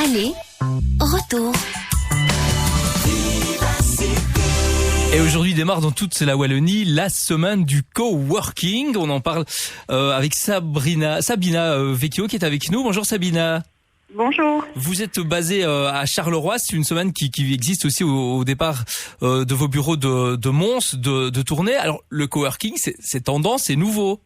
Allez, retour. Et aujourd'hui démarre dans toute la Wallonie la semaine du coworking. On en parle avec Sabina Vecchio qui est avec nous. Bonjour Sabina. Bonjour. Vous êtes basée à Charleroi. C'est une semaine qui existe aussi au départ de vos bureaux de Mons, de Tournai. Alors le coworking, c'est tendance, c'est nouveau.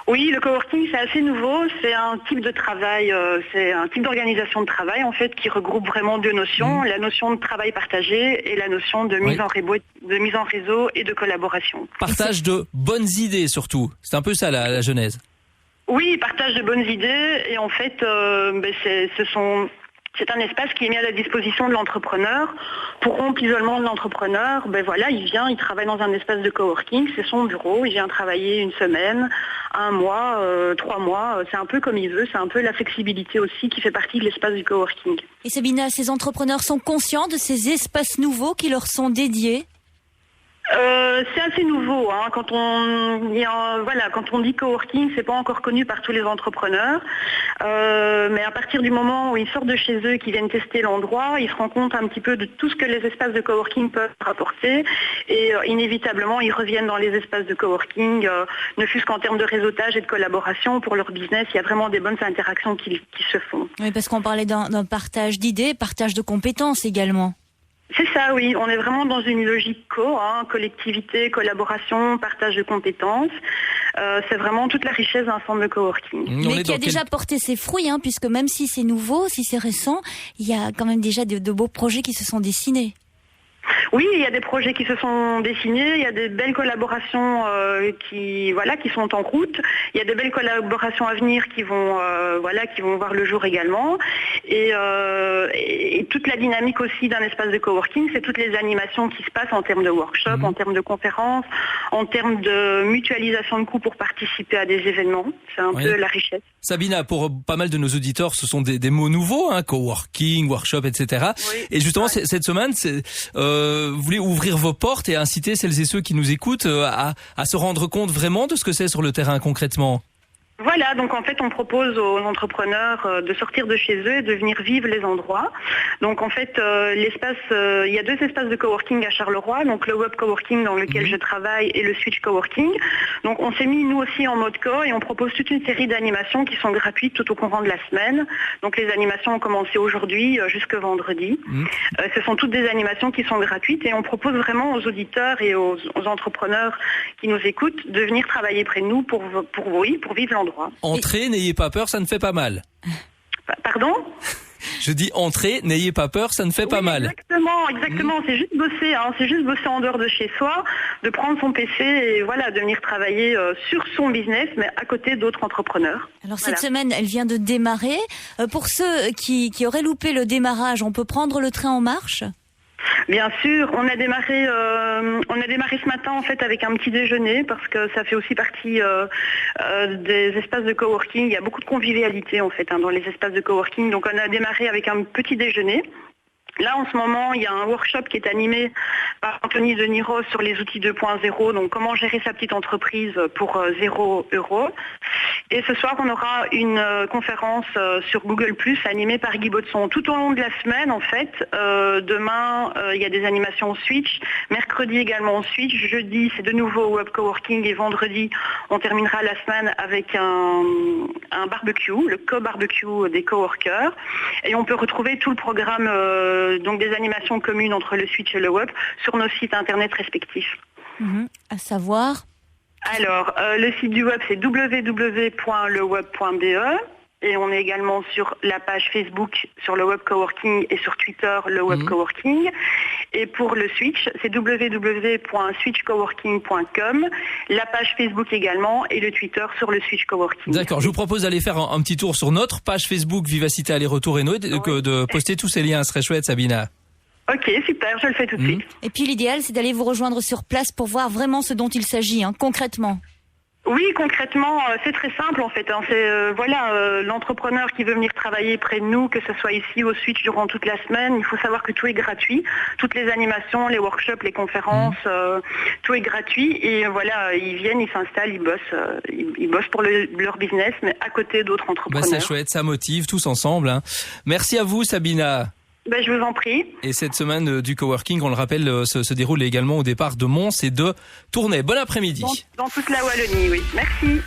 Oui, le coworking, c'est assez nouveau. C'est un type de travail, c'est un type d'organisation de travail en fait qui regroupe vraiment deux notions, la notion de travail partagé et la notion de mise en réseau et de collaboration. Partage de bonnes idées surtout. C'est un peu ça la genèse. Oui, partage de bonnes idées et en fait, c'est un espace qui est mis à la disposition de l'entrepreneur. Pour rompre l'isolement de l'entrepreneur, il vient, il travaille dans un espace de coworking, c'est son bureau, il vient travailler une semaine, un mois, 3 mois, c'est un peu comme il veut, c'est un peu la flexibilité aussi qui fait partie de l'espace du coworking. Et Sabina, ces entrepreneurs sont conscients de ces espaces nouveaux qui leur sont dédiés ? C'est assez nouveau, hein. Quand on dit coworking, c'est pas encore connu par tous les entrepreneurs. Mais à partir du moment où ils sortent de chez eux et qu'ils viennent tester l'endroit, ils se rendent compte un petit peu de tout ce que les espaces de coworking peuvent apporter. Et inévitablement, ils reviennent dans les espaces de coworking, ne fût-ce qu'en termes de réseautage et de collaboration pour leur business. Il y a vraiment des bonnes interactions qui se font. Oui, parce qu'on parlait d'un partage d'idées, partage de compétences également. C'est ça, oui. On est vraiment dans une logique collectivité, collaboration, partage de compétences. C'est vraiment toute la richesse d'un centre de coworking. Mais qui a déjà porté ses fruits, puisque même si c'est nouveau, si c'est récent, il y a quand même déjà de beaux projets qui se sont dessinés. Oui, il y a des projets qui se sont dessinés, il y a des belles collaborations qui sont en route. Il y a des belles collaborations à venir qui vont voir le jour également. Et toute la dynamique aussi d'un espace de coworking, c'est toutes les animations qui se passent en termes de workshops, en termes de conférences, en termes de mutualisation de coûts pour participer à des événements. C'est un peu la richesse. Sabina, pour pas mal de nos auditeurs, ce sont des mots nouveaux, coworking, workshop, etc. Oui. Et justement, cette semaine, vous voulez ouvrir vos portes et inciter celles et ceux qui nous écoutent à se rendre compte vraiment de ce que c'est sur le terrain concrètement. Voilà, donc en fait on propose aux entrepreneurs de sortir de chez eux et de venir vivre les endroits. Donc en fait il y a 2 espaces de coworking à Charleroi, donc le web coworking dans lequel je travaille et le switch coworking. Donc on s'est mis nous aussi en mode co et on propose toute une série d'animations qui sont gratuites tout au courant de la semaine. Donc les animations ont commencé aujourd'hui jusque vendredi. Ce sont toutes des animations qui sont gratuites et on propose vraiment aux auditeurs et aux entrepreneurs qui nous écoutent de venir travailler près de nous pour vivre l'endroit. Entrez, n'ayez pas peur, ça ne fait pas mal. Pardon ? Je dis entrez, n'ayez pas peur, ça ne fait pas mal. Exactement. C'est juste bosser en dehors de chez soi, de prendre son PC et de venir travailler sur son business, mais à côté d'autres entrepreneurs. Alors cette semaine, elle vient de démarrer. Pour ceux qui auraient loupé le démarrage, on peut prendre le train en marche ? Bien sûr, on a démarré ce matin en fait avec un petit déjeuner parce que ça fait aussi partie des espaces de coworking. Il y a beaucoup de convivialité en fait dans les espaces de coworking. Donc on a démarré avec un petit déjeuner. Là, en ce moment, il y a un workshop qui est animé par Anthony Deniros sur les outils 2.0, donc comment gérer sa petite entreprise pour 0 €. Et ce soir, on aura une conférence sur Google+, animée par Guy Baudson. Tout au long de la semaine, en fait, demain, il y a des animations au Switch, mercredi également au Switch, jeudi, c'est de nouveau au web coworking, et vendredi, on terminera la semaine avec un barbecue, le co-barbecue des coworkers. Et on peut retrouver tout le programme donc des animations communes entre le Switch et le web sur nos sites internet respectifs. À savoir ? Alors, le site du web c'est www.leweb.be et on est également sur la page Facebook sur le web coworking et sur Twitter le web coworking. Et pour le Switch, c'est www.switchcoworking.com, la page Facebook également et le Twitter sur le Switch Coworking. D'accord, je vous propose d'aller faire un petit tour sur notre page Facebook Vivacité Aller-Retour et de poster tous ces liens, ce serait chouette Sabina. Ok, super, je le fais tout de suite. Et puis l'idéal, c'est d'aller vous rejoindre sur place pour voir vraiment ce dont il s'agit, concrètement. Oui, concrètement, c'est très simple en fait. C'est l'entrepreneur qui veut venir travailler près de nous, que ce soit ici ou au Switch durant toute la semaine. Il faut savoir que tout est gratuit, toutes les animations, les workshops, les conférences, tout est gratuit. Et voilà, ils viennent, ils s'installent, ils bossent pour leur business, mais à côté d'autres entrepreneurs. C'est chouette, ça motive tous ensemble. Hein. Merci à vous, Sabina. Je vous en prie. Et cette semaine du coworking, on le rappelle, se déroule également au départ de Mons et de Tournai. Bon après-midi. Dans toute la Wallonie, oui. Merci.